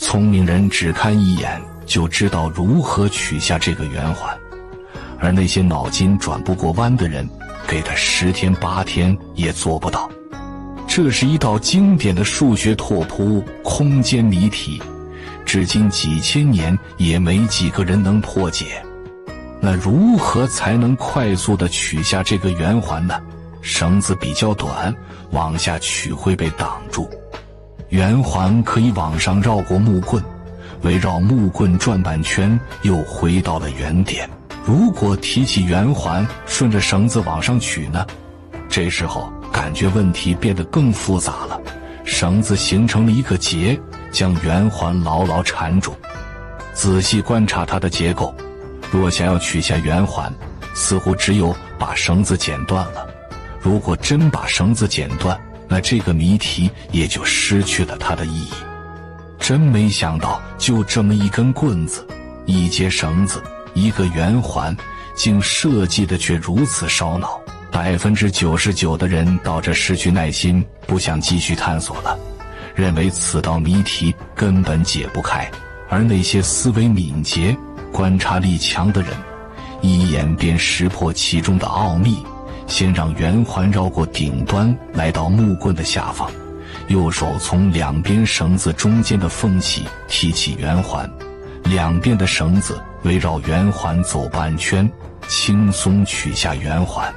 聪明人只看一眼就知道如何取下这个圆环，而那些脑筋转不过弯的人，给他10天8天也做不到。这是一道经典的数学拓扑空间谜题，至今几千年也没几个人能破解。那如何才能快速地取下这个圆环呢？绳子比较短，往下取会被挡住。圆环可以往上绕过木棍，围绕木棍转半圈，又回到了原点。如果提起圆环，顺着绳子往上取呢？这时候感觉问题变得更复杂了。绳子形成了一个结，将圆环牢牢缠住。仔细观察它的结构，若想要取下圆环，似乎只有把绳子剪断了。如果真把绳子剪断，那这个谜题也就失去了它的意义。真没想到，就这么一根棍子，一节绳子，一个圆环，竟设计的却如此烧脑。99%的人到这失去耐心，不想继续探索了，认为此道谜题根本解不开。而那些思维敏捷、观察力强的人，一眼便识破其中的奥秘。先让圆环绕过顶端，来到木棍的下方，右手从两边绳子中间的缝隙提起圆环，两边的绳子围绕圆环走半圈，轻松取下圆环。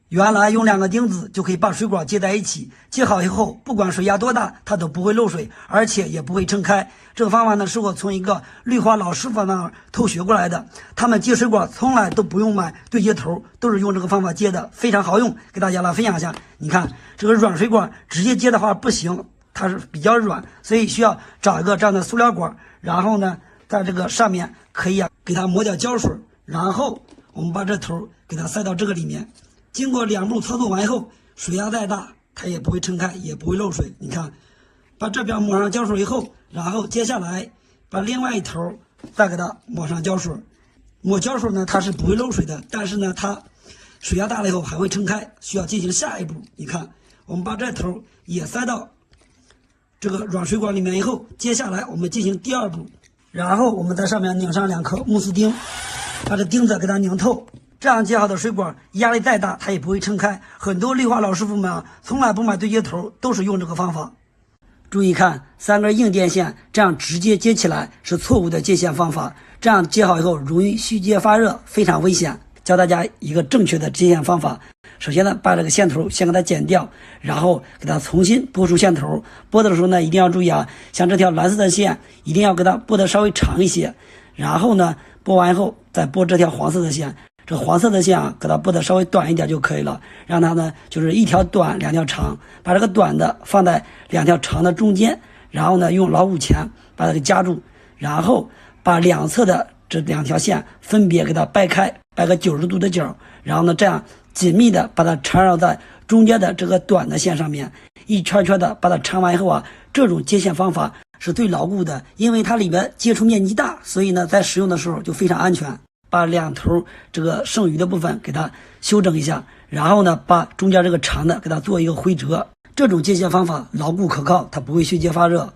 原来用2个钉子就可以把水管接在一起，接好以后，不管水压多大，它都不会漏水，而且也不会撑开。这个方法呢，是我从一个绿化老师傅那儿偷学过来的。他们接水管从来都不用买对接头，都是用这个方法接的，非常好用，给大家来分享一下。你看这个软水管直接接的话不行，它是比较软，所以需要找一个这样的塑料管，然后呢，在这个上面可以给它抹点胶水，然后我们把这头给它塞到这个里面。经过2步操作完以后，水压再大它也不会撑开，也不会漏水。你看，把这边抹上胶水以后，然后接下来把另外一头再给它抹上胶水。抹胶水呢，它是不会漏水的，但是呢，它水压大了以后还会撑开，需要进行下一步。你看，我们把这头也塞到这个软水管里面以后，接下来我们进行第2步，然后我们在上面拧上2颗钼丝钉，把这钉子给它拧透。这样接好的水管压力再大它也不会撑开。很多绿化老师傅们从来不买对接头，都是用这个方法。注意看3根硬电线这样直接接起来是错误的接线方法，这样接好以后容易虚接发热，非常危险。教大家一个正确的接线方法。首先呢，把这个线头先给它剪掉，然后给它重新拨出线头。拨的时候呢，一定要注意像这条蓝色的线一定要给它拨得稍微长一些，然后呢，拨完以后再拨这条黄色的线。这黄色的线给它拨得稍微短一点就可以了，让它呢就是1条短2条长，把这个短的放在2条长的中间，然后呢用老虎钳把它给夹住，然后把两侧的这2条线分别给它掰开，掰个90度的角，然后呢这样紧密的把它缠绕在中间的这个短的线上面，一圈圈的把它缠完以后这种接线方法是最牢固的，因为它里面接触面积大，所以呢在使用的时候就非常安全。把2头这个剩余的部分给它修整一下，然后呢把中间这个长的给它做一个回折。这种接线方法牢固可靠，它不会虚接发热。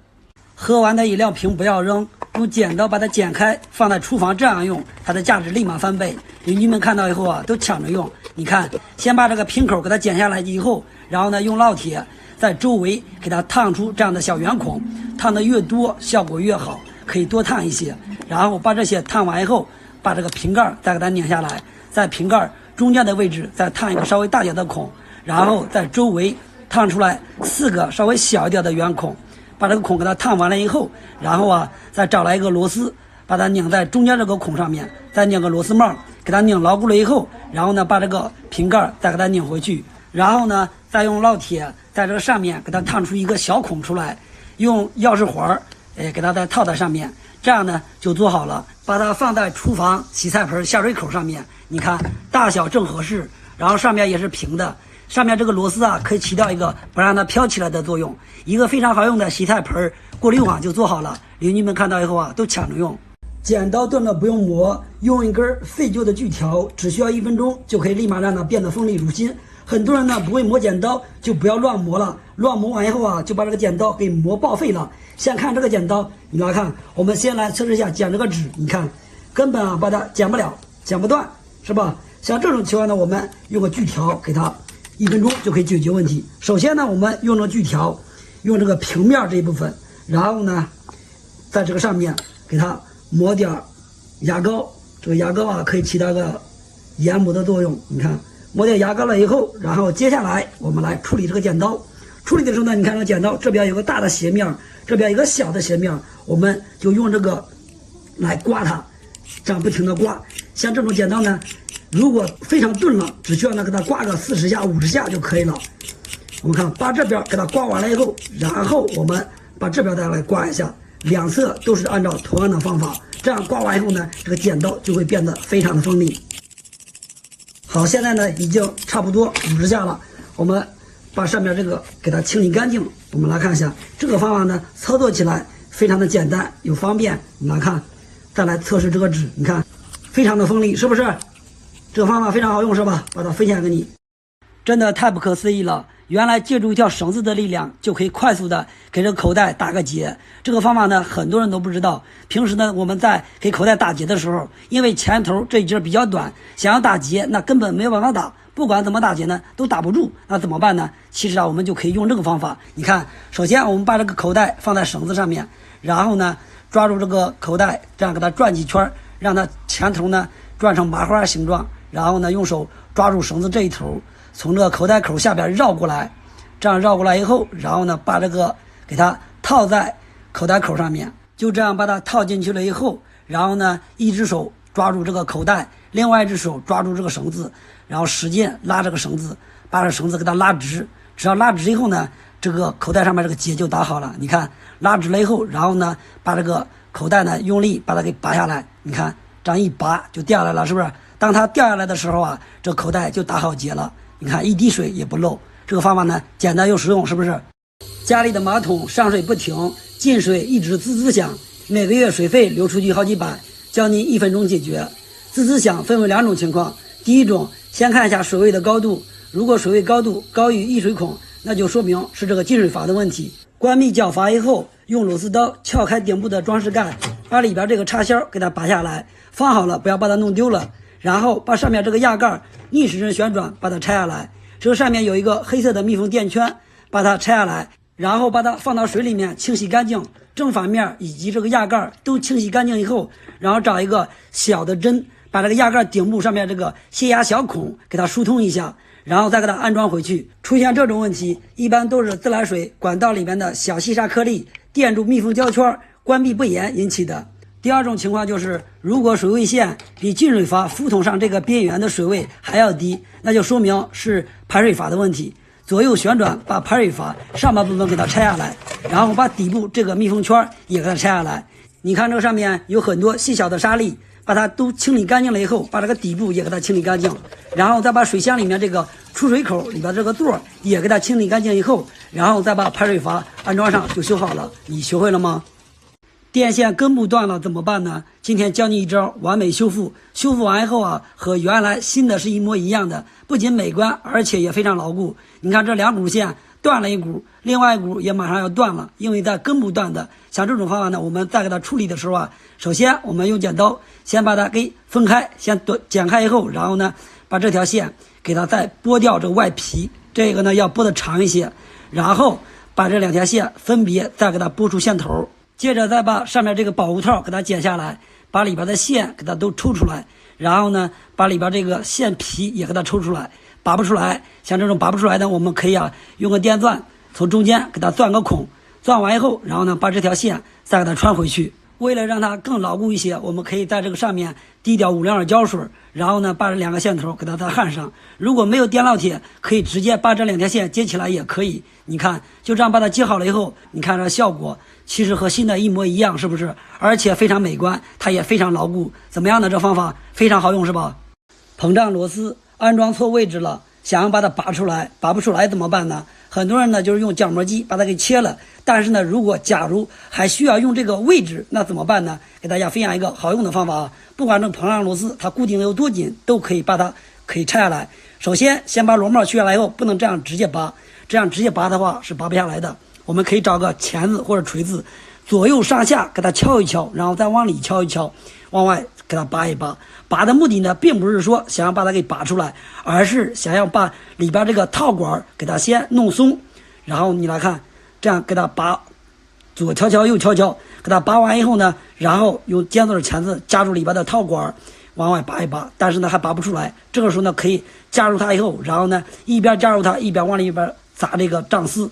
喝完的饮料瓶不要扔，用剪刀把它剪开，放在厨房这样用，它的价值立马翻倍。邻居们看到以后都抢着用。你看，先把这个瓶口给它剪下来以后，然后呢用烙铁在周围给它烫出这样的小圆孔，烫的越多效果越好，可以多烫一些。然后把这些烫完以后，把这个瓶盖再给它拧下来，在瓶盖中间的位置再烫一个稍微大点的孔，然后在周围烫出来4个稍微小一点的圆孔。把这个孔给它烫完了以后，然后再找来一个螺丝，把它拧在中间这个孔上面，再拧个螺丝帽给它拧牢固了以后，然后呢把这个瓶盖再给它拧回去，然后呢再用烙铁在这个上面给它烫出一个小孔出来，用钥匙环给它再套在上面，这样呢就做好了。把它放在厨房洗菜盆下水口上面，你看大小正合适，然后上面也是平的，上面这个螺丝可以起到一个不让它飘起来的作用，一个非常好用的洗菜盆过滤网就做好了。邻居们看到以后都抢着用。剪刀钝了不用磨，用一根废旧的锯条，只需要1分钟就可以立马让它变得锋利如新。很多人呢不会磨剪刀，就不要乱磨了，乱磨完以后啊，就把这个剪刀给磨报废了。先看这个剪刀，你来看，我们先来测试一下剪这个纸，你看根本把它剪不了，剪不断，是吧？像这种情况呢，我们用个锯条给它1分钟就可以解决问题。首先呢，我们用这个锯条，用这个平面这一部分，然后呢，在这个上面给它抹点牙膏，这个牙膏啊可以起到个研磨的作用。你看，抹点牙膏了以后，然后接下来我们来处理这个剪刀。处理的时候呢，你看这个剪刀这边有个大的斜面，这边有个小的斜面，我们就用这个来刮它，这样不停的刮。像这种剪刀呢，如果非常钝了，只需要呢给它刮个40下、50下就可以了。我们看，把这边给它刮完了以后，然后我们把这边再来刮一下，两侧都是按照同样的方法。这样刮完以后呢，这个剪刀就会变得非常的锋利。好，现在呢已经差不多50下了，我们把上面这个给它清理干净。我们来看一下这个方法呢，操作起来非常的简单又方便。你来看，再来测试这个纸，你看非常的锋利，是不是？这个方法非常好用，是吧？把它分享给你，真的太不可思议了。原来借助一条绳子的力量，就可以快速的给这个口袋打个结。这个方法呢，很多人都不知道。平时呢，我们在给口袋打结的时候，因为前头这一节比较短，想要打结，那根本没有办法打。不管怎么打结呢，都打不住。那怎么办呢？其实啊，我们就可以用这个方法。你看，首先我们把这个口袋放在绳子上面，然后呢，抓住这个口袋，这样给它转几圈，让它前头呢转成麻花形状，然后呢，用手抓住绳子这一头。从这个口袋口下边绕过来，这样绕过来以后，然后呢，把这个给它套在口袋口上面，就这样把它套进去了以后，然后呢，一只手抓住这个口袋，另外一只手抓住这个绳子，然后使劲拉这个绳子，把这绳子给它拉直。只要拉直以后呢，这个口袋上面这个结就打好了。你看，拉直了以后，然后呢，把这个口袋呢用力把它给拔下来。你看，这样一拔就掉下来了，是不是？当它掉下来的时候啊，这口袋就打好结了。你看，一滴水也不漏。这个方法呢，简单又实用，是不是？家里的马桶上水不停，进水一直滋滋响，每个月水费流出去好几百，教您1分钟解决。滋滋响分为2种情况，第一种，先看一下水位的高度，如果水位高度高于溢水孔，那就说明是这个进水阀的问题。关闭脚阀以后，用螺丝刀撬开顶部的装饰盖，把里边这个插销给它拔下来，放好了，不要把它弄丢了。然后把上面这个压盖逆时针旋转，把它拆下来。这个上面有一个黑色的密封垫圈，把它拆下来，然后把它放到水里面清洗干净，正反面以及这个压盖都清洗干净以后，然后找一个小的针，把这个压盖顶部上面这个泄压小孔给它疏通一下，然后再给它安装回去。出现这种问题，一般都是自来水管道里面的小细沙颗粒垫住密封胶圈，关闭不严引起的。第二种情况就是，如果水位线比进水阀浮筒上这个边缘的水位还要低，那就说明是排水阀的问题。左右旋转，把排水阀上半部分给它拆下来，然后把底部这个密封圈也给它拆下来。你看这个上面有很多细小的沙粒，把它都清理干净了以后，把这个底部也给它清理干净，然后再把水箱里面这个出水口里边这个座也给它清理干净以后，然后再把排水阀安装上就修好了。你学会了吗？电线根部断了怎么办呢？今天教你一招完美修复。修复完以后啊，和原来新的是一模一样的，不仅美观，而且也非常牢固。你看这2股线断了一股，另外一股也马上要断了，因为在根部断的。像这种方法呢，我们在给它处理的时候啊，首先我们用剪刀先把它给分开，先剪开以后，然后呢，把这条线给它再剥掉这个外皮，这个呢要剥得长一些，然后把这2条线分别再给它剥出线头。接着再把上面这个保护套给它剪下来，把里边的线给它都抽出来，然后呢，把里边这个线皮也给它抽出来。拔不出来，像这种拔不出来的，我们可以啊用个电钻从中间给它钻个孔，钻完以后，然后呢把这条线再给它穿回去。为了让它更牢固一些，我们可以在这个上面滴掉5两胶水，然后呢把这2个线头给它再焊上。如果没有电烙铁，可以直接把这2条线接起来也可以。你看，就这样把它接好了以后，你看这效果其实和新的一模一样，是不是？而且非常美观，它也非常牢固。怎么样呢？这方法非常好用，是吧？膨胀螺丝安装错位置了，想要把它拔出来，拔不出来怎么办呢？很多人呢就是用角磨机把它给切了，但是呢，如果假如还需要用这个位置，那怎么办呢？给大家分享一个好用的方法啊！不管这膨胀螺丝它固定的有多紧，都可以把它可以拆下来，首先，先把螺帽去下来以后，不能这样直接拔，这样直接拔的话是拔不下来的。我们可以找个钳子或者锤子，左右上下给它敲一敲，然后再往里敲一敲，往外给它拔一拔。拔的目的呢，并不是说想要把它给拔出来，而是想要把里边这个套管给它先弄松，然后你来看，这样给它拔，左敲敲右敲敲，给它拔完以后呢，然后用尖嘴钳子夹住里边的套管，往外拔一拔，但是呢还拔不出来。这个时候呢，可以夹住它以后，然后呢一边夹住它，一边往里边砸这个钢丝，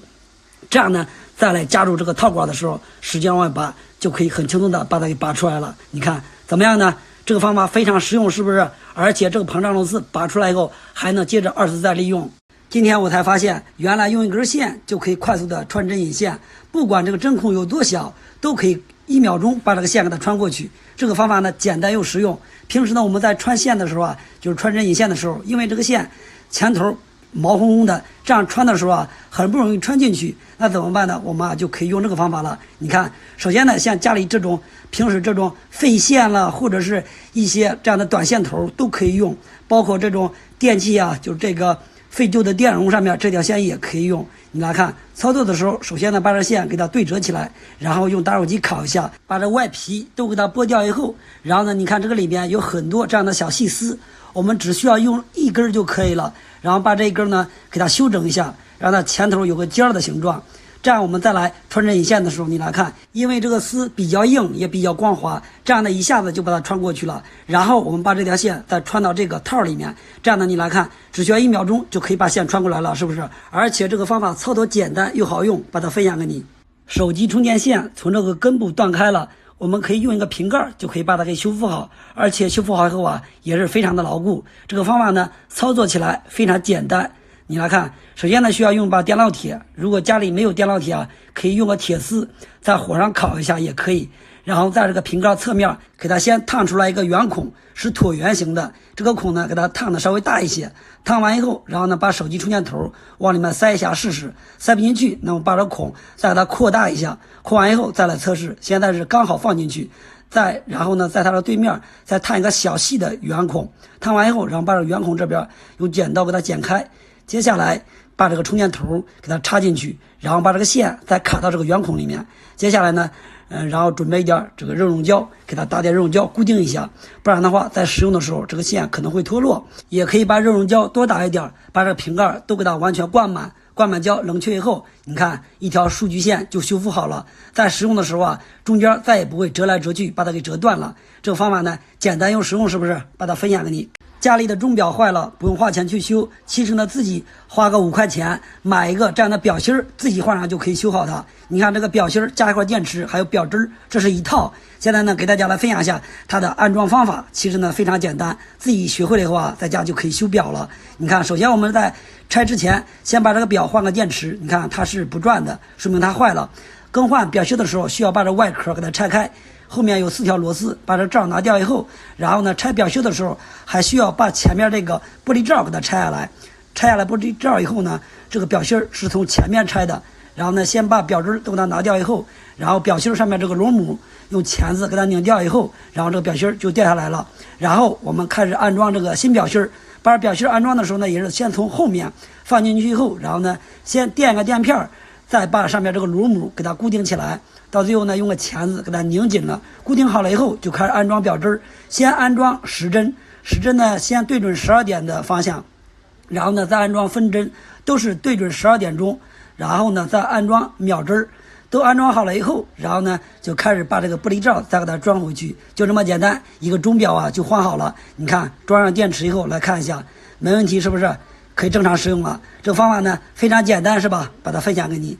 这样呢再来夹住这个套管的时候，使劲往外拔，就可以很轻松的把它给拔出来了。你看怎么样呢？这个方法非常实用，是不是？而且这个膨胀螺丝拔出来以后，还能接着二次再利用。今天我才发现，原来用一根线就可以快速的穿针引线，不管这个针孔有多小，都可以1秒钟把这个线给它穿过去。这个方法呢，简单又实用。平时呢，我们在穿线的时候啊，就是穿针引线的时候，因为这个线前头毛烘烘的，这样穿的时候啊，很不容易穿进去。那怎么办呢？我们就可以用这个方法了。你看，首先呢，像家里这种平时这种废线了，或者是一些这样的短线头都可以用，包括这种电器啊，就是这个废旧的电容上面这条线也可以用。你来看操作的时候，首先呢把这线给它对折起来，然后用打火机烤一下，把这外皮都给它剥掉以后，然后呢你看这个里边有很多这样的小细丝，我们只需要用一根就可以了，然后把这一根呢给它修整一下，让它前头有个尖的形状。这样我们再来穿针引线的时候，你来看，因为这个丝比较硬也比较光滑，这样呢一下子就把它穿过去了。然后我们把这条线再穿到这个套里面，这样呢你来看，只需要1秒钟就可以把线穿过来了，是不是？而且这个方法操作简单又好用，把它分享给你。手机充电线从这个根部断开了，我们可以用一个瓶盖就可以把它给修复好，而且修复好以后啊也是非常的牢固。这个方法呢操作起来非常简单。你来看，首先呢需要用把电烙铁，如果家里没有电烙铁啊，可以用个铁丝在火上烤一下也可以。然后在这个瓶盖侧面给它先烫出来一个圆孔，是椭圆形的，这个孔呢给它烫的稍微大一些。烫完以后，然后呢把手机充电头往里面塞一下试试，塞不进去，那么把这孔再给它扩大一下，扩完以后再来测试，现在是刚好放进去。然后呢在它的对面再烫一个小细的圆孔，烫完以后，然后把这圆孔这边用剪刀给它剪开，接下来把这个充电头给它插进去，然后把这个线再卡到这个圆孔里面。接下来呢然后准备一点这个热熔胶，给它打点热熔胶固定一下，不然的话在使用的时候这个线可能会脱落。也可以把热熔胶多打一点，把这个瓶盖都给它完全灌满，灌满胶冷却以后，你看一条数据线就修复好了。在使用的时候啊，中间再也不会折来折去把它给折断了。这个方法呢简单又实用，是不是？把它分享给你。家里的钟表坏了，不用花钱去修，其实呢自己花个5块钱买一个这样的表芯，自己换上就可以修好它。你看这个表芯加一块电池还有表针，这是一套。现在呢给大家来分享一下它的安装方法，其实呢非常简单，自己学会了以后啊，在家就可以修表了。你看，首先我们在拆之前先把这个表换个电池，你看它是不转的，说明它坏了。更换表芯的时候需要把这外壳给它拆开，后面有4条螺丝，把这罩拿掉以后，然后呢拆表芯的时候还需要把前面这个玻璃罩给它拆下来。拆下来玻璃罩以后呢，这个表芯是从前面拆的，然后呢先把表针都给它拿掉以后，然后表芯上面这个螺母用钳子给它拧掉以后，然后这个表芯就掉下来了。然后我们开始安装这个新表芯，把表芯安装的时候呢，也是先从后面放进去以后，然后呢先垫个垫片，再把上面这个螺母给它固定起来，到最后呢用个钳子给它拧紧了。固定好了以后就开始安装表针，先安装时针，时针呢先对准12点的方向，然后呢再安装分针，都是对准12点钟，然后呢再安装秒针。都安装好了以后，然后呢就开始把这个玻璃罩再给它装回去，就这么简单，一个钟表啊就换好了。你看装上电池以后来看一下，没问题，是不是可以正常使用了？这个方法呢非常简单，是吧？把它分享给你。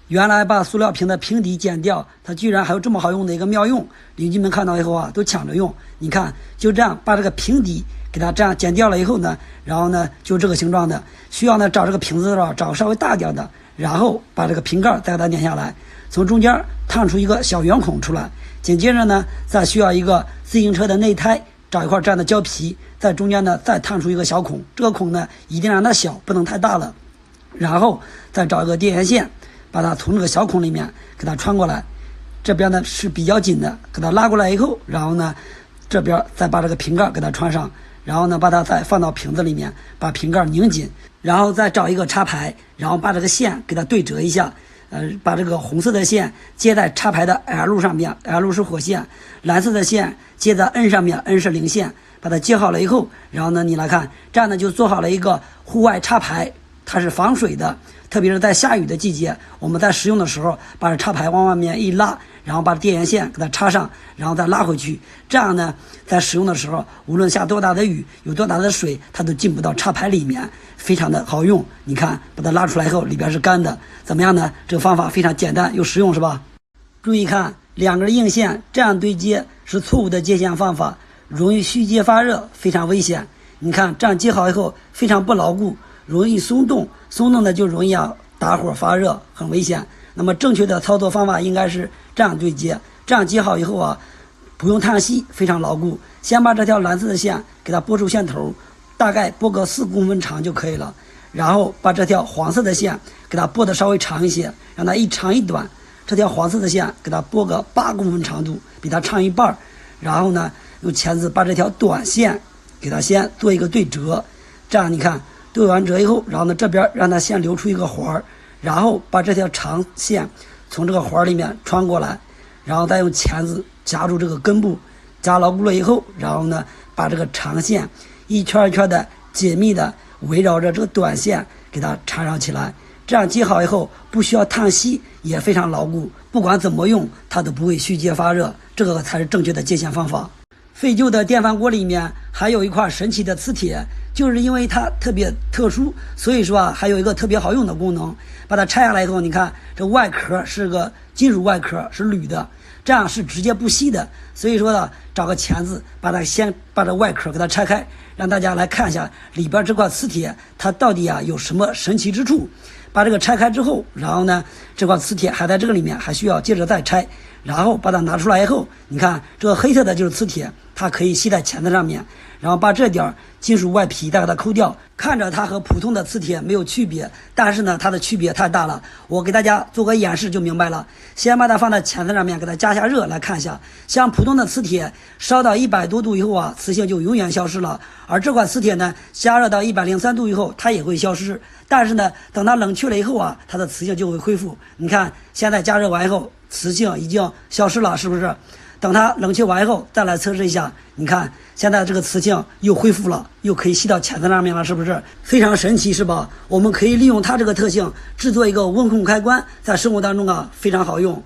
原来把塑料瓶的瓶底剪掉，它居然还有这么好用的一个妙用，邻居们看到以后啊都抢着用。你看就这样把这个瓶底给它这样剪掉了以后呢，然后呢就这个形状的，需要呢找这个瓶子的时候找稍微大点的，然后把这个瓶盖再给它拧下来，从中间烫出一个小圆孔出来。紧接着呢再需要一个自行车的内胎，找一块这样的胶皮，在中间呢再烫出一个小孔，这个孔呢一定让它小，不能太大了。然后再找一个电源线，把它从这个小孔里面给它穿过来，这边呢是比较紧的，给它拉过来以后，然后呢这边再把这个瓶盖给它穿上，然后呢把它再放到瓶子里面，把瓶盖拧紧，然后再找一个插排，然后把这个线给它对折一下，把这个红色的线接在插排的 L 上面 ，L 是火线，蓝色的线接在 N 上面 ，N 是零线，把它接好了以后，然后呢你来看，这样呢就做好了一个户外插排，它是防水的，特别是在下雨的季节，我们在使用的时候把这插排往外面一拉，然后把电源线给它插上，然后再拉回去，这样呢在使用的时候，无论下多大的雨，有多大的水，它都进不到插排里面，非常的好用。你看把它拉出来以后，里边是干的，怎么样呢？这个方法非常简单又实用，是吧？注意看两根硬线这样对接是错误的接线方法，容易虚接发热，非常危险。你看这样接好以后非常不牢固，容易松动，松动的就容易打火发热，很危险。那么正确的操作方法应该是这样对接，这样接好以后不用叹息，非常牢固。先把这条蓝色的线给它拨出线头，大概拨个4公分长就可以了。然后把这条黄色的线给它拨得稍微长一些，让它一长一短。这条黄色的线给它拨个8公分长度，比它长一半。然后呢，用钳子把这条短线给它先做一个对折，这样你看对完折以后，然后呢这边让它先留出一个环，然后把这条长线从这个环里面穿过来，然后再用钳子夹住这个根部，夹牢固了以后，然后呢把这个长线一圈一圈的紧密的围绕着这个短线给它缠绕起来，这样接好以后不需要叹息，也非常牢固，不管怎么用它都不会虚接发热，这个才是正确的接线方法。废旧的电饭锅里面还有一块神奇的磁铁，就是因为它特别特殊，所以说还有一个特别好用的功能。把它拆下来以后，你看这外壳是个金属外壳，是铝的，这样是直接不吸的。所以说呢，找个钳子先把这外壳给它拆开，让大家来看一下里边这块磁铁它到底有什么神奇之处。把这个拆开之后，然后呢这块磁铁还在这个里面，还需要接着再拆，然后把它拿出来以后，你看这个黑色的就是磁铁，它可以吸在钳子上面，然后把这点金属外皮再给它抠掉。看着它和普通的磁铁没有区别，但是呢它的区别太大了，我给大家做个演示就明白了。先把它放在钳子上面，给它加下热来看一下。像普通的磁铁烧到100多度以后磁性就永远消失了，而这块磁铁呢加热到103度以后它也会消失，但是呢等它冷却了以后它的磁性就会恢复。你看现在加热完以后磁性已经消失了，是不是？等它冷却完以后再来测试一下，你看现在这个磁性又恢复了，又可以吸到钳子上面了，是不是非常神奇，是吧？我们可以利用它这个特性制作一个温控开关，在生活当中非常好用。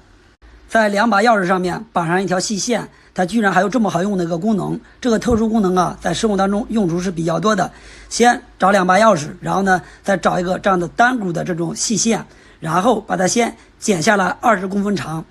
在2把钥匙上面绑上一条细线，它居然还有这么好用的一个功能。这个特殊功能在生活当中用处是比较多的。先找2把钥匙，然后呢再找一个这样的单股的这种细线，然后把它先剪下来20公分长，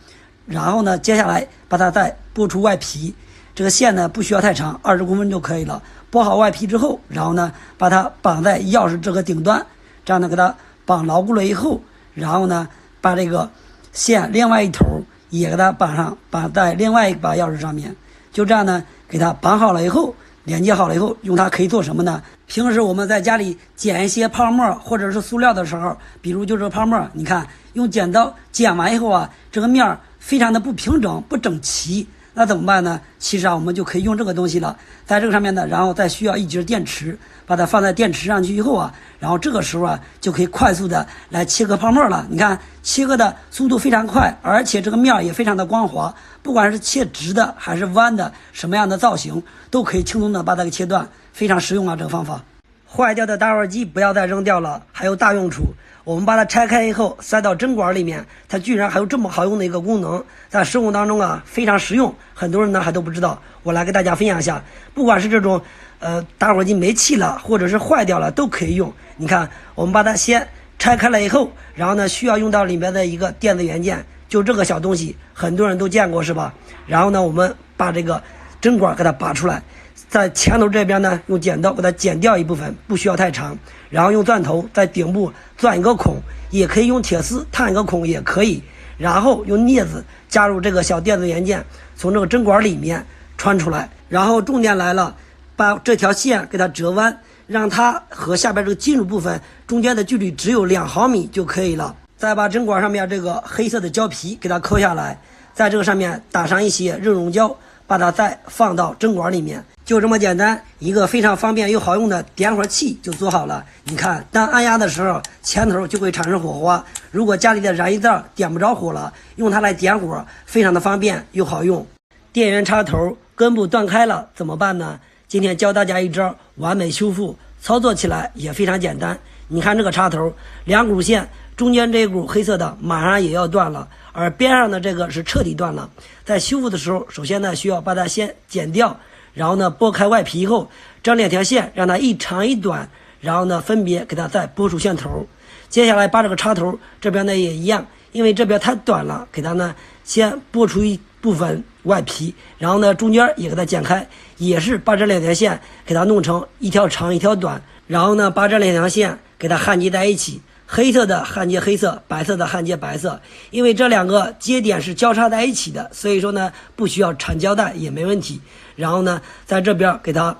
然后呢接下来把它再拨出外皮，这个线呢不需要太长，20公分就可以了。拨好外皮之后，然后呢把它绑在钥匙这个顶端，这样呢给它绑牢固了以后，然后呢把这个线另外一头也给它绑上，绑在另外一把钥匙上面，就这样呢给它绑好了以后，连接好了以后，用它可以做什么呢？平时我们在家里剪一些泡沫或者是塑料的时候，比如就是泡沫，你看用剪刀剪完以后这个面非常的不平整不整齐，那怎么办呢？其实我们就可以用这个东西了，在这个上面呢，然后再需要一节电池，把它放在电池上去以后然后这个时候就可以快速的来切割泡沫了。你看切割的速度非常快，而且这个面也非常的光滑，不管是切直的还是弯的，什么样的造型都可以轻松的把它给切断，非常实用这个方法。坏掉的打火机不要再扔掉了，还有大用处。我们把它拆开以后塞到针管里面，它居然还有这么好用的一个功能，在生活当中非常实用，很多人呢还都不知道。我来给大家分享一下，不管是这种打火机没气了或者是坏掉了都可以用。你看我们把它先拆开了以后，然后呢需要用到里面的一个电子元件，就这个小东西很多人都见过是吧？然后呢我们把这个针管给它拔出来，在前头这边呢用剪刀给它剪掉一部分，不需要太长，然后用钻头在顶部钻一个孔，也可以用铁丝探一个孔也可以，然后用镊子加入这个小电子元件，从这个针管里面穿出来。然后重点来了，把这条线给它折弯，让它和下边这个金属部分中间的距离只有2毫米就可以了。再把针管上面这个黑色的胶皮给它抠下来，在这个上面打上一些热熔胶，把它再放到蒸管里面，就这么简单，一个非常方便又好用的点火器就做好了。你看，当按压的时候，前头就会产生火花。如果家里的燃气灶点不着火了，用它来点火，非常的方便又好用。电源插头根部断开了怎么办呢？今天教大家一招完美修复，操作起来也非常简单。你看这个插头，两股线，中间这一股黑色的马上也要断了，而边上的这个是彻底断了。在修复的时候，首先呢需要把它先剪掉，然后呢剥开外皮以后，这两条线让它一长一短，然后呢分别给它再拨出线头。接下来把这个插头这边呢也一样，因为这边太短了，给它呢先拨出一部分外皮，然后呢中间也给它剪开，也是把这两条线给它弄成一条长一条短，然后呢把这两条线给它焊接在一起，黑色的焊接黑色，白色的焊接白色。因为这两个接点是交叉在一起的，所以说呢不需要缠胶带也没问题。然后呢在这边给它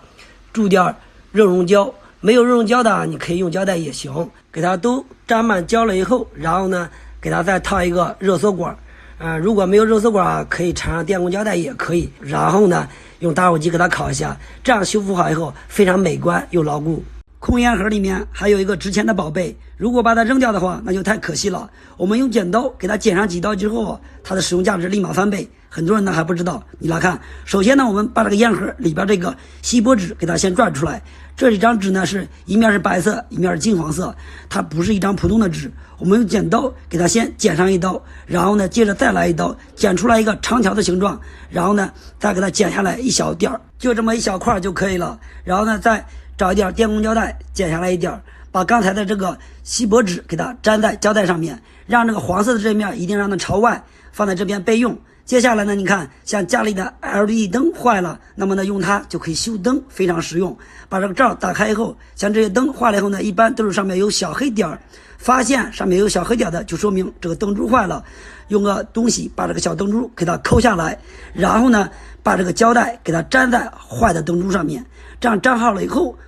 注点热熔胶，没有热熔胶的你可以用胶带也行，给它都沾满胶了以后，然后呢给它再套一个热缩管。如果没有热缩管，可以缠上电工胶带也可以，然后呢用打火机给它烤一下，这样修复好以后非常美观又牢固。空烟盒里面还有一个值钱的宝贝，如果把它扔掉的话，那就太可惜了。我们用剪刀给它剪上几刀之后，它的使用价值立马翻倍。很多人呢还不知道，你来看，首先呢我们把这个烟盒里边这个锡箔纸给它先转出来，这一张纸呢是一面是白色，一面是金黄色，它不是一张普通的纸。我们用剪刀给它先剪上一刀，然后呢接着再来一刀，剪出来一个长条的形状，然后呢再给它剪下来一小点儿，就这么一小块就可以了。然后呢再找一点电工胶带剪下来一点，把刚才的这个锡箔纸给它粘在胶带上面，让这个黄色的这面一定让它朝外，放在这边备用。接下来呢，你看像家里的 LED 灯坏了，那么呢用它就可以修灯，非常实用。把这个罩打开以后，像这些灯坏了以后呢，一般都是上面有小黑点儿，发现上面有小黑点的就说明这个灯珠坏了，用个东西把这个小灯珠给它抠下来，然后呢把这个胶带给它粘在坏的灯珠上面，这样粘好了以后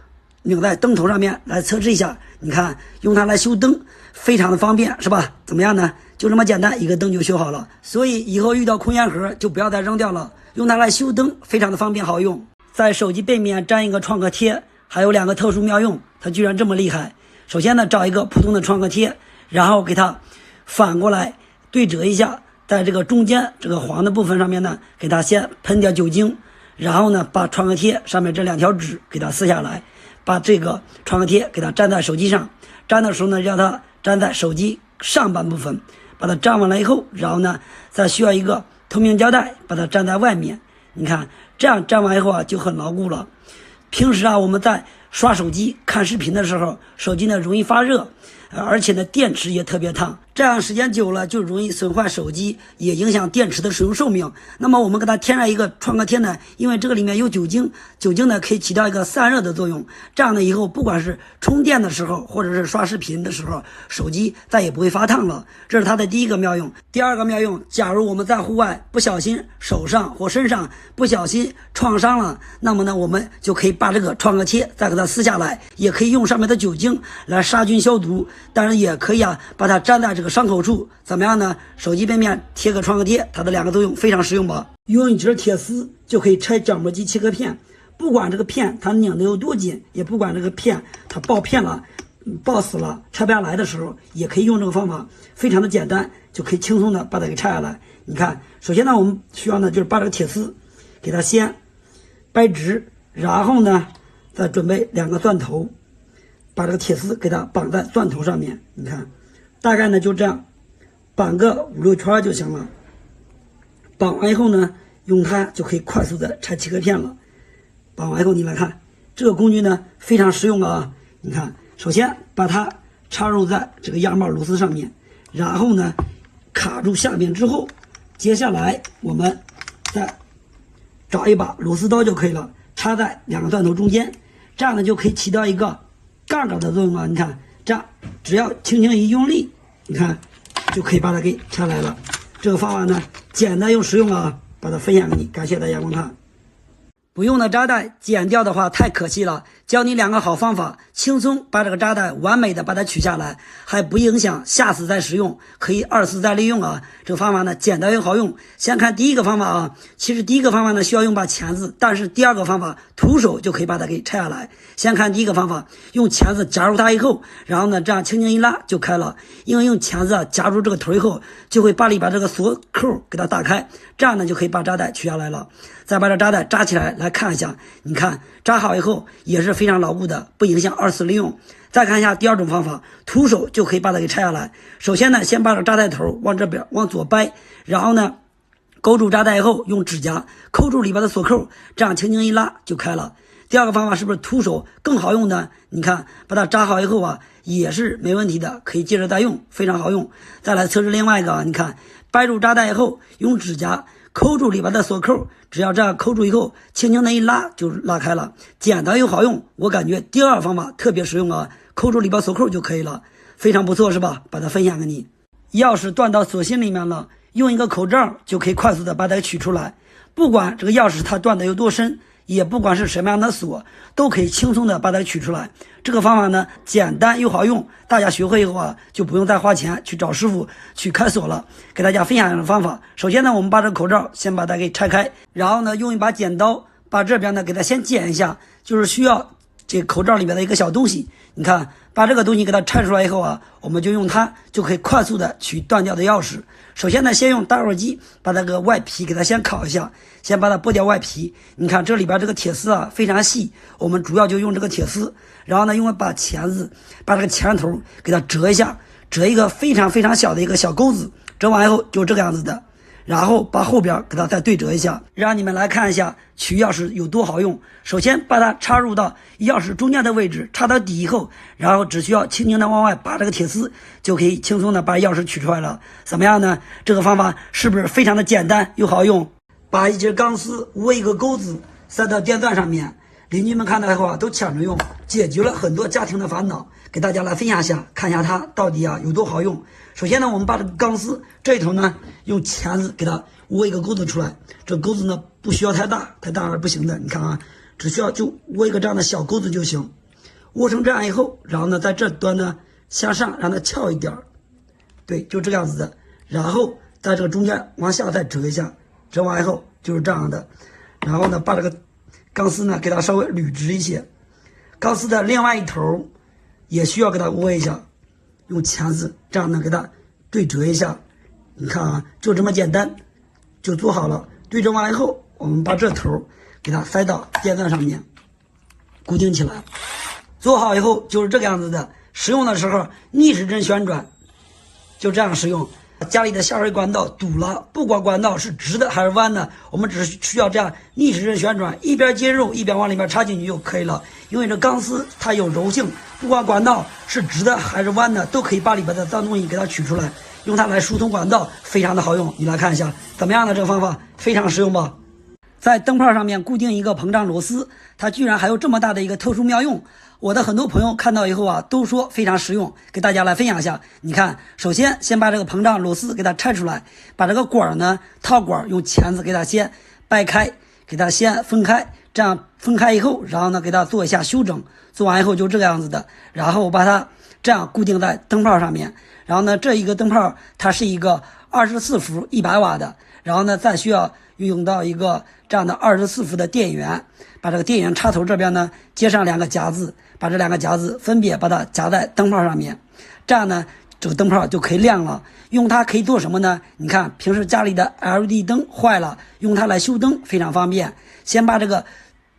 拧在灯头上面来测试一下，你看用它来修灯非常的方便，是吧？怎么样呢？就这么简单，一个灯就修好了。所以以后遇到空烟盒就不要再扔掉了，用它来修灯非常的方便好用。在手机背面粘一个创可贴，还有两个特殊妙用，它居然这么厉害。首先呢找一个普通的创可贴，然后给它反过来对折一下，在这个中间这个黄的部分上面呢给它先喷点酒精，然后呢把创可贴上面这两条纸给它撕下来，把这个创可贴给它粘在手机上，粘的时候呢让它粘在手机上半部分，把它粘完了以后，然后呢再需要一个透明胶带把它粘在外面。你看这样粘完以后啊就很牢固了。平时啊我们在刷手机看视频的时候，手机呢容易发热，而且呢电池也特别烫，这样时间久了就容易损坏手机，也影响电池的使用寿命。那么我们给它添上一个创可贴呢，因为这个里面有酒精，酒精呢可以起到一个散热的作用，这样呢以后不管是充电的时候或者是刷视频的时候，手机再也不会发烫了。这是它的第一个妙用。第二个妙用，假如我们在户外不小心手上或身上不小心创伤了，那么呢我们就可以把这个创可贴再给它撕下来，也可以用上面的酒精来杀菌消毒，当然也可以啊把它粘在这个伤口处。怎么样呢？手机背面贴个创可贴，它的两个作用非常实用吧。用一节铁丝就可以拆角膜机切割片，不管这个片它拧的有多紧，也不管这个片它爆片了爆死了拆不下来的时候，也可以用这个方法，非常的简单，就可以轻松的把它给拆下来。你看首先呢我们需要呢就是把这个铁丝给它先掰直，然后呢再准备两个钻头，把这个铁丝给它绑在钻头上面。你看大概呢就这样绑个5-6圈就行了。绑完以后呢用它就可以快速的拆切割片了。绑完以后你来看这个工具呢非常实用啊。你看首先把它插入在这个压帽螺丝上面，然后呢卡住下面之后，接下来我们再找一把螺丝刀就可以了，插在两个钻头中间，这样呢就可以起到一个杠杆的作用了。你看这样只要轻轻一用力，你看就可以把它给拆来了。这个方法呢简单又实用啊，把它分享给你，感谢大家观看。不用的扎带剪掉的话太可惜了，教你2个好方法，轻松把这个扎带完美的把它取下来，还不影响下次再使用，可以2次再利用啊。这个方法呢简单又好用。先看第一个方法啊，其实第一个方法呢需要用把钳子，但是第二个方法徒手就可以把它给拆下来。先看第一个方法，用钳子夹住它以后，然后呢这样轻轻一拉就开了。因为用钳子夹住这个头以后，就会把里边这个锁扣给它打开，这样呢就可以把扎带取下来了。再把这扎带扎起来，来看一下，你看扎好以后也是非常牢固的，不影响2次利用。再看一下第二种方法，徒手就可以把它给拆下来。首先呢，先把这扎带头往这边往左掰，然后呢勾住扎带以后，用指甲扣住里边的锁扣，这样轻轻一拉就开了。第二个方法是不是徒手更好用呢？你看把它扎好以后啊，也是没问题的，可以接着再用，非常好用。再来测试另外一个啊，你看掰住扎带以后，用指甲扣住里边的锁扣，只要这样扣住以后，轻轻的一拉就拉开了，简单又好用。我感觉第二个方法特别实用啊，扣住里边锁扣就可以了，非常不错是吧？把它分享给你。钥匙断到锁芯里面了，用一个口罩就可以快速的把它取出来。不管这个钥匙它断的有多深，也不管是什么样的锁，都可以轻松的把它取出来。这个方法呢简单又好用，大家学会以后啊，就不用再花钱去找师傅去开锁了。给大家分享一个方法，首先呢我们把这个口罩先把它给拆开，然后呢用一把剪刀把这边呢给它先剪一下，就是需要这口罩里面的一个小东西。你看把这个东西给它拆出来以后啊，我们就用它就可以快速的取断掉的钥匙。首先呢先用打火机把那个外皮给它先烤一下，先把它剥掉外皮。你看这里边这个铁丝啊非常细，我们主要就用这个铁丝，然后呢用把钳子把这个钳头给它折一下，折一个非常非常小的一个小钩子，折完以后就这个样子的，然后把后边给它再对折一下，让你们来看一下取钥匙有多好用。首先把它插入到钥匙中间的位置，插到底以后，然后只需要轻轻的往外拔这个铁丝，就可以轻松的把钥匙取出来了。怎么样呢？这个方法是不是非常的简单又好用？把一节钢丝窝一个钩子塞到电钻上面，邻居们看到以后啊都抢着用，解决了很多家庭的烦恼。给大家来分享一下，看一下它到底啊有多好用。首先呢，我们把这个钢丝这一头呢用钳子给它窝一个钩子出来，这钩子呢不需要太大，太大是不行的。你看啊，只需要就窝一个这样的小钩子就行。窝成这样以后，然后呢在这端呢向上让它翘一点，对，就这个样子的。然后在这个中间往下再折一下，折完以后就是这样的。然后呢把这个钢丝呢给它稍微捋直一些，钢丝的另外一头也需要给它窝一下，用钳子这样呢给它对折一下。你看啊，就这么简单就做好了。对折完以后，我们把这头给它塞到电钻上面固定起来。做好以后就是这个样子的，使用的时候逆时针旋转，就这样使用。家里的下水管道堵了，不管管道是直的还是弯的，我们只需要这样逆时针旋转，一边接肉一边往里面插进去就可以了。因为这钢丝它有柔性，不管管道是直的还是弯的，都可以把里边的脏东西给它取出来，用它来疏通管道，非常的好用。你来看一下怎么样的这个方法，非常实用吧？在灯泡上面固定一个膨胀螺丝，它居然还有这么大的一个特殊妙用。我的很多朋友看到以后啊，都说非常实用，给大家来分享一下。你看，首先先把这个膨胀螺丝给它拆出来，把这个管呢套管用钳子给它先掰开，给它先分开，这样分开以后，然后呢给它做一下修整，做完以后就这个样子的，然后把它这样固定在灯泡上面。然后呢这一个灯泡它是一个24伏100瓦的，然后呢再需要用到一个这样的24伏的电源，把这个电源插头这边呢接上2个夹子，把这2个夹子分别把它夹在灯泡上面，这样呢这个灯泡就可以亮了。用它可以做什么呢？你看平时家里的 LED 灯坏了，用它来修灯非常方便。先把这个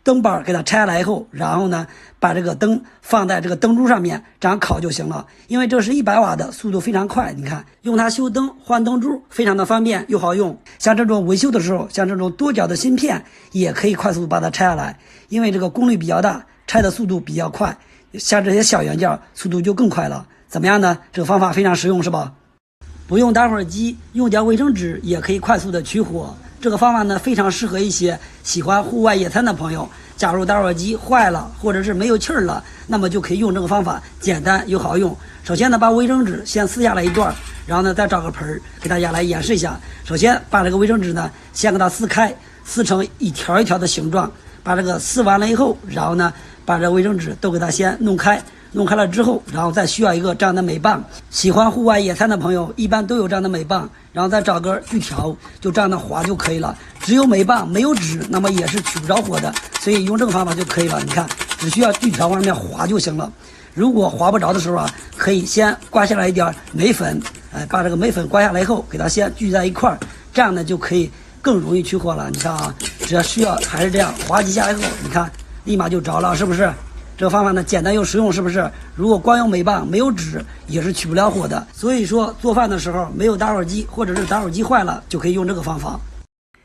灯板给它拆下来以后，然后呢把这个灯放在这个灯珠上面，这样烤就行了。因为这是100瓦的，速度非常快，你看用它修灯换灯珠非常的方便又好用。像这种维修的时候，像这种多角的芯片也可以快速把它拆下来，因为这个功率比较大，拆的速度比较快。像这些小元件速度就更快了。怎么样呢？这个方法非常实用是吧？不用打火机，用点卫生纸也可以快速的取火。这个方法呢非常适合一些喜欢户外野餐的朋友。假如打火机坏了或者是没有气儿了，那么就可以用这个方法，简单又好用。首先呢把卫生纸先撕下来一段，然后呢再找个盆儿给大家来演示一下。首先把这个卫生纸呢先给它撕开，撕成一条一条的形状，把这个撕完了以后，然后呢，把这卫生纸都给它先弄开。弄开了之后，然后再需要一个这样的镁棒。喜欢户外野餐的朋友一般都有这样的镁棒，然后再找根锯条，就这样的划就可以了。只有镁棒没有纸，那么也是取不着火的，所以用这个方法就可以了。你看，只需要锯条往上面划就行了。如果划不着的时候啊，可以先刮下来一点镁粉，把这个镁粉刮下来以后，给它先聚在一块儿，这样呢就可以更容易取火了。你看啊，只要需要还是这样划几下以后，你看立马就着了，是不是？这个方法呢，简单又实用，是不是？如果光用镁棒没有纸，也是取不了火的。所以说，做饭的时候没有打火机，或者是打火机坏了，就可以用这个方法。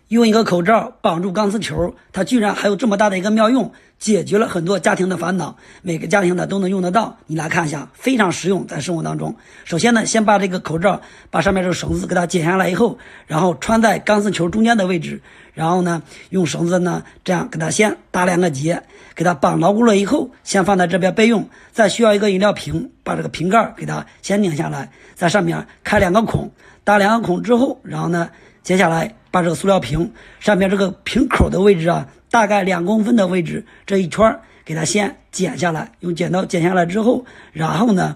用一个口罩绑住钢丝球，它居然还有这么大的一个妙用，解决了很多家庭的烦恼，每个家庭呢都能用得到。你来看一下，非常实用，在生活当中。首先呢，先把这个口罩，把上面这个绳子给它剪下来以后，然后穿在钢丝球中间的位置，然后呢，用绳子呢这样给它先打2个结，给它绑牢固了以后，先放在这边备用。再需要一个饮料瓶，把这个瓶盖给它先拧下来，在上面开2个孔，打2个孔之后，然后呢，接下来把这个塑料瓶上面这个瓶口的位置啊，大概2公分的位置，这一圈给它先剪下来，用剪刀剪下来之后，然后呢，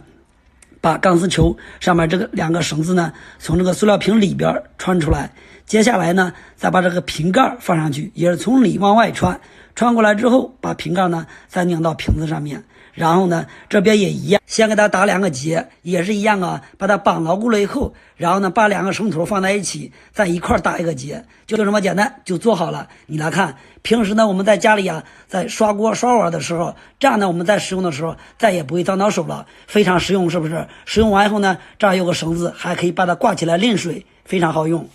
把钢丝球上面这个2个绳子呢，从这个塑料瓶里边穿出来。接下来呢，再把这个瓶盖放上去，也是从里往外穿，穿过来之后，把瓶盖呢再拧到瓶子上面。然后呢，这边也一样，先给它打2个结，也是一样啊，把它绑牢固了以后，然后呢，把2个绳头放在一起，再一块打1个结，就这么简单，就做好了。你来看，平时呢，我们在家里啊，在刷锅刷碗的时候，这样呢，我们在使用的时候，再也不会脏到手了，非常实用，是不是？使用完以后呢，这儿有个绳子，还可以把它挂起来淋水，非常好用。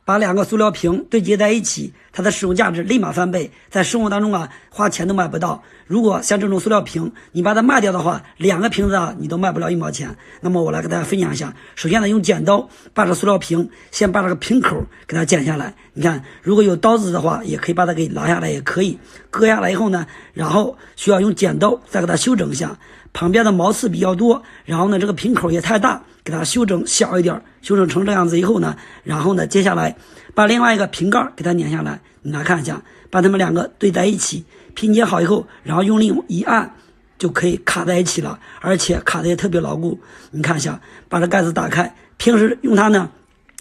把2个塑料瓶对接在一起，它的使用价值立马翻倍，在生活当中啊，花钱都买不到。如果像这种塑料瓶，你把它卖掉的话，2个瓶子啊，你都卖不了1毛钱。那么我来给大家分享一下，首先呢，用剪刀把这塑料瓶先把这个瓶口给它剪下来。你看，如果有刀子的话，也可以把它给拿下来，也可以割下来以后呢，然后需要用剪刀再给它修整一下，旁边的毛刺比较多，然后呢，这个瓶口也太大，给它修整小一点，修整成这样子以后呢，然后呢，接下来把另外一个瓶盖给它拧下来，你来看一下，把它们2个对在一起，拼接好以后，然后用力一按，就可以卡在一起了，而且卡的也特别牢固。你看一下，把这盖子打开，平时用它呢，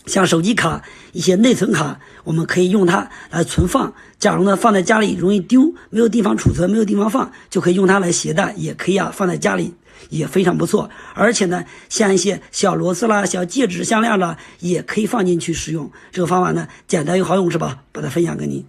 像手机卡、一些内存卡，我们可以用它来存放。假如呢放在家里容易丢，没有地方储存，没有地方放，就可以用它来携带，也可以啊放在家里，也非常不错。而且呢，像一些小螺丝啦、小戒指、项链啦，也可以放进去使用。这个方法呢，简单又好用，是吧？把它分享给你。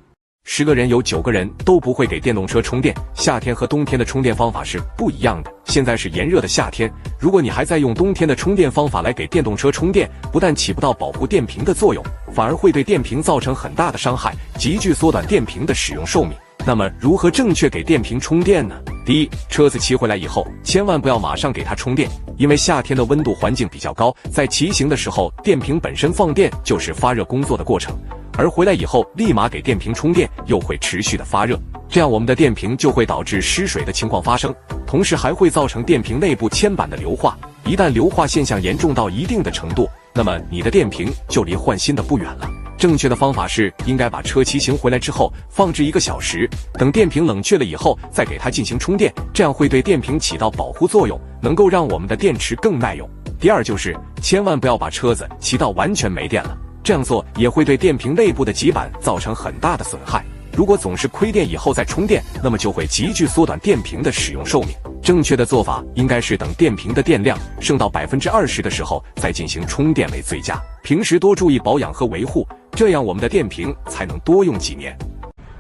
10个人有9个人都不会给电动车充电。夏天和冬天的充电方法是不一样的。现在是炎热的夏天，如果你还在用冬天的充电方法来给电动车充电，不但起不到保护电瓶的作用，反而会对电瓶造成很大的伤害，急剧缩短电瓶的使用寿命。那么如何正确给电瓶充电呢？第一，车子骑回来以后，千万不要马上给它充电，因为夏天的温度环境比较高，在骑行的时候，电瓶本身放电就是发热工作的过程，而回来以后立马给电瓶充电又会持续的发热，这样我们的电瓶就会导致失水的情况发生，同时还会造成电瓶内部铅板的硫化。一旦硫化现象严重到一定的程度，那么你的电瓶就离换新的不远了。正确的方法是应该把车骑行回来之后放置1个小时，等电瓶冷却了以后再给它进行充电，这样会对电瓶起到保护作用，能够让我们的电池更耐用。第二就是千万不要把车子骑到完全没电了，这样做也会对电瓶内部的极板造成很大的损害。如果总是亏电以后再充电，那么就会急剧缩短电瓶的使用寿命。正确的做法应该是等电瓶的电量剩到20%的时候再进行充电为最佳。平时多注意保养和维护，这样我们的电瓶才能多用几年。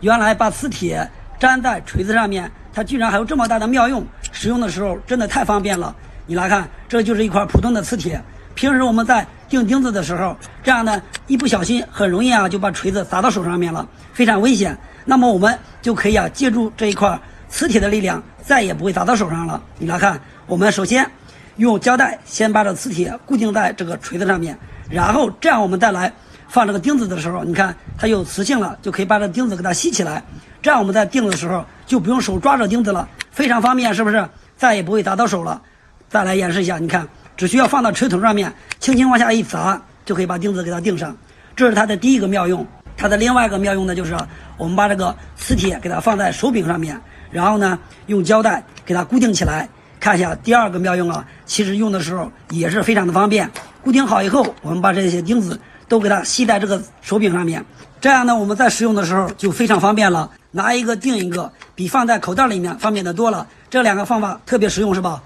原来把磁铁粘在锤子上面，它居然还有这么大的妙用，使用的时候真的太方便了。你来看，这就是一块普通的磁铁，平时我们在钉钉子的时候，这样呢一不小心很容易啊就把锤子砸到手上面了，非常危险。那么我们就可以啊借助这一块磁铁的力量，再也不会砸到手上了。你来看，我们首先用胶带先把这磁铁固定在这个锤子上面，然后这样我们再来放这个钉子的时候，你看它有磁性了，就可以把这钉子给它吸起来，这样我们在钉的时候就不用手抓着钉子了，非常方便，是不是？再也不会砸到手了。再来演示一下，你看只需要放到锤头上面，轻轻往下一砸，就可以把钉子给它钉上。这是它的第一个妙用。它的另外一个妙用呢，就是我们把这个磁铁给它放在手柄上面，然后呢用胶带给它固定起来。看一下第二个妙用啊，其实用的时候也是非常的方便。固定好以后，我们把这些钉子都给它系在这个手柄上面，这样呢我们在使用的时候就非常方便了，拿一个钉一个，比放在口袋里面方便的多了。这两个方法特别实用，是吧？